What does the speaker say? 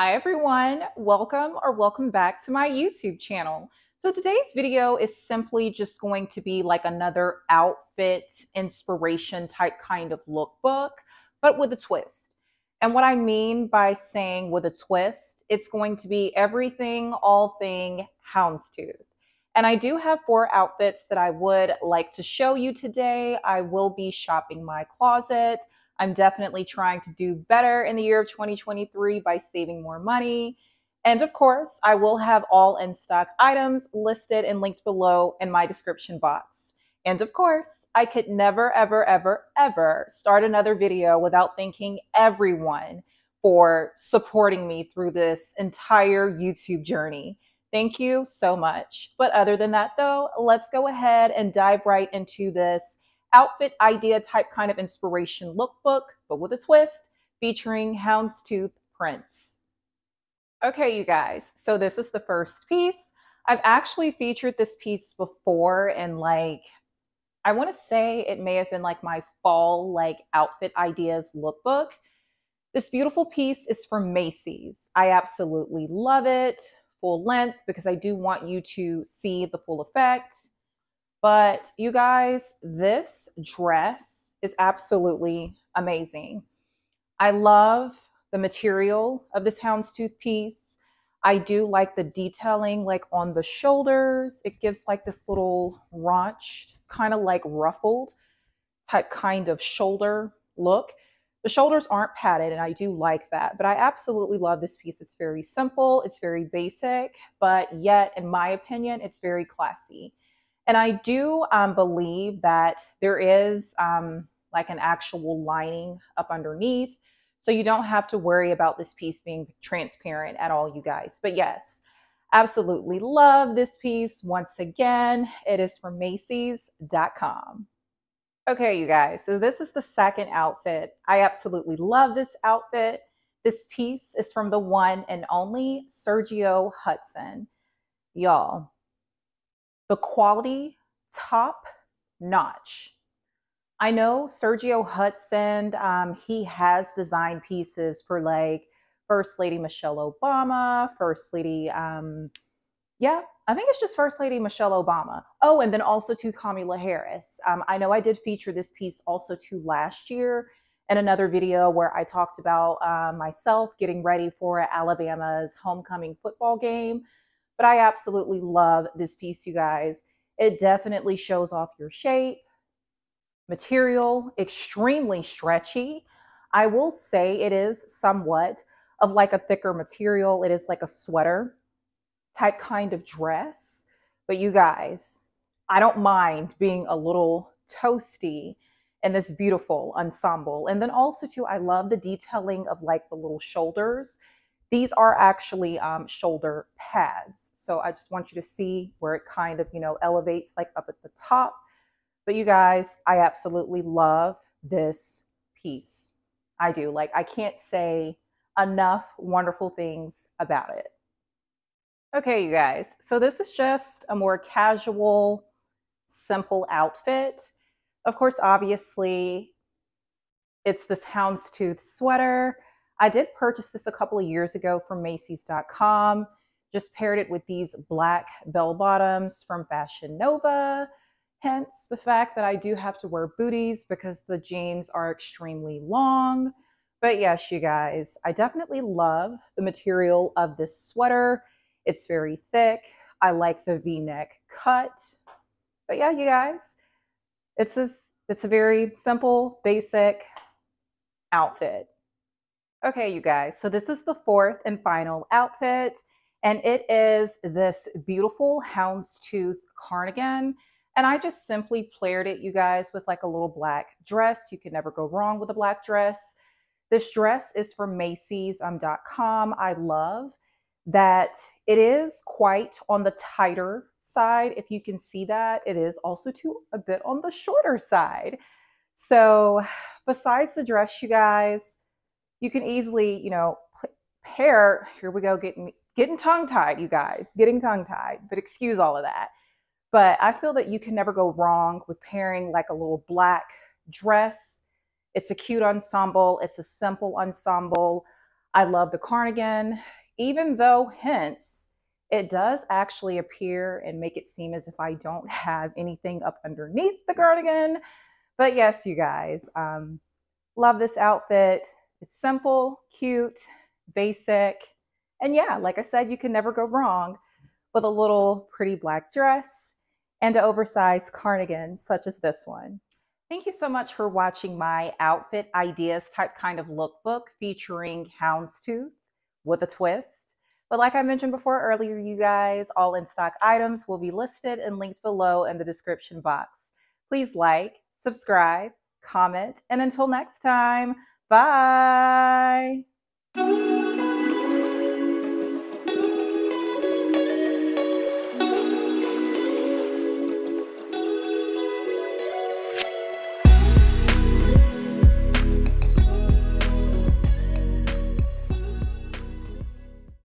Hi everyone, welcome back to my YouTube channel. So today's video is simply just going to be like another outfit inspiration type kind of lookbook, but with a twist. And what I mean by saying with a twist, it's going to be everything, all thing houndstooth. And I do have 4 outfits that I would like to show you today. I will be shopping my closet. I'm definitely trying to do better in the year of 2023 by saving more money. And of course, I will have all in stock items listed and linked below in my description box. And of course, I could never, ever, ever, ever start another video without thanking everyone for supporting me through this entire YouTube journey. Thank you so much. But other than that, though, let's go ahead and dive right into this outfit idea type kind of inspiration lookbook, but with a twist, featuring houndstooth prints. Okay, you guys, so this is the first piece. I've actually featured this piece before in I want to say it may have been like my fall outfit ideas lookbook. This beautiful piece is from Macy's. I absolutely love it, full length, because I do want you to see the full effect. But you guys, this dress is absolutely amazing. I love the material of this houndstooth piece. I do like the detailing on the shoulders. It gives this little raunch, kind of ruffled type kind of shoulder look. The shoulders aren't padded, and I do like that. But I absolutely love this piece. It's very simple. It's very basic, but yet, in my opinion, it's very classy. And I do believe that there is an actual lining up underneath. So you don't have to worry about this piece being transparent at all, you guys. But yes, absolutely love this piece. Once again, it is from Macy's.com. Okay, you guys, so this is the second outfit. I absolutely love this outfit. This piece is from the one and only Sergio Hudson. Y'all, the quality, top notch. I know Sergio Hudson, he has designed pieces for First Lady Michelle Obama, First Lady, yeah, I think it's just First Lady Michelle Obama. Oh, and then also to Kamala Harris. I know I did feature this piece also to last year in another video where I talked about myself getting ready for Alabama's homecoming football game. But I absolutely love this piece, you guys. It definitely shows off your shape. Material, extremely stretchy. I will say it is somewhat of a thicker material. It is like a sweater type kind of dress. But you guys, I don't mind being a little toasty in this beautiful ensemble. And then also too, I love the detailing of the little shoulders. These are actually shoulder pads. So I just want you to see where it kind of, elevates up at the top. But you guys, I absolutely love this piece. I do. I can't say enough wonderful things about it. Okay, you guys, so this is just a more casual, simple outfit. Of course, obviously, it's this houndstooth sweater. I did purchase this a couple of years ago from Macy's.com. Just paired it with these black bell bottoms from Fashion Nova. Hence the fact that I do have to wear booties because the jeans are extremely long. But yes, you guys, I definitely love the material of this sweater. It's very thick. I like the V-neck cut. But yeah, you guys, it's a very simple, basic outfit. Okay, you guys, so this is the fourth and final outfit, and it is this beautiful houndstooth cardigan. And I just simply paired it, you guys, with a little black dress. You can never go wrong with a black dress. This dress is from Macy's.com. I love that it is quite on the tighter side. If you can see that, it is also a bit on the shorter side. So besides the dress, you guys, you can easily, pair, here we go, getting tongue-tied, you guys, getting tongue-tied, but excuse all of that. But I feel that you can never go wrong with pairing a little black dress. It's a cute ensemble. It's a simple ensemble. I love the cardigan, even though hence it does actually appear and make it seem as if I don't have anything up underneath the cardigan. But yes, you guys, love this outfit. It's simple, cute, basic. And yeah, like I said, you can never go wrong with a little pretty black dress and an oversized cardigan such as this one. Thank you so much for watching my outfit ideas type kind of lookbook featuring houndstooth with a twist. But like I mentioned before earlier, you guys, all in stock items will be listed and linked below in the description box. Please like, subscribe, comment, and until next time, bye.